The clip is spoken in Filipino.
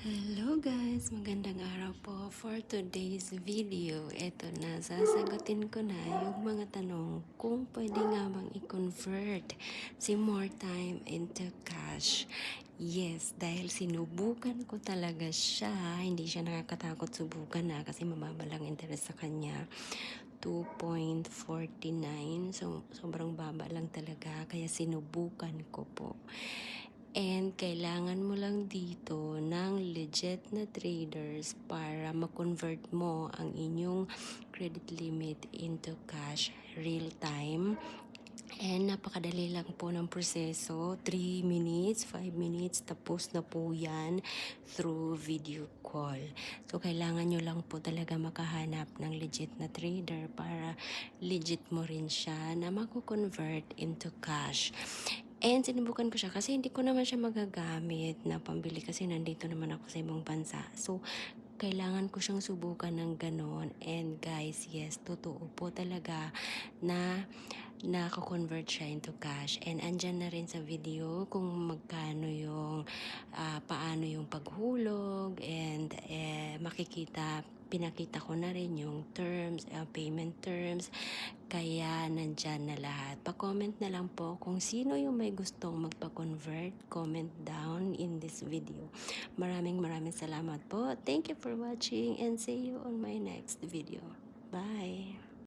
Hello guys! Magandang araw po. For today's video, eto na, sasagutin ko na yung mga tanong kung pwede nga bang i-convert si More Time into cash. Yes, dahil sinubukan ko talaga siya, hindi siya nakakatakot subukan na kasi mababa lang interest sa kanya. 2.49. So, sobrang baba lang talaga. Kaya sinubukan ko po. And kailangan mo lang dito ng legit na traders para ma-convert mo ang inyong credit limit into cash real time. And napakadali lang po ng proseso. 3 minutes, 5 minutes, tapos na po yan through video call. So, kailangan nyo lang po talaga makahanap ng legit na trader para legit mo rin siya na mako-convert into cash. And sinubukan ko siya kasi hindi ko naman siya magagamit na pambili kasi nandito naman ako sa ibang bansa. So, kailangan ko siyang subukan ng ganon. And guys, yes, totoo po talaga na nako-convert siya into cash. And andyan na rin sa video kung magkano yung, paano yung paghulog and pinakita ko na rin yung terms, payment terms. Kaya nandyan na lahat. Pa-comment na lang po kung sino yung may gustong magpa-convert. Comment down in this video. Maraming salamat po. Thank you for watching and see you on my next video. Bye!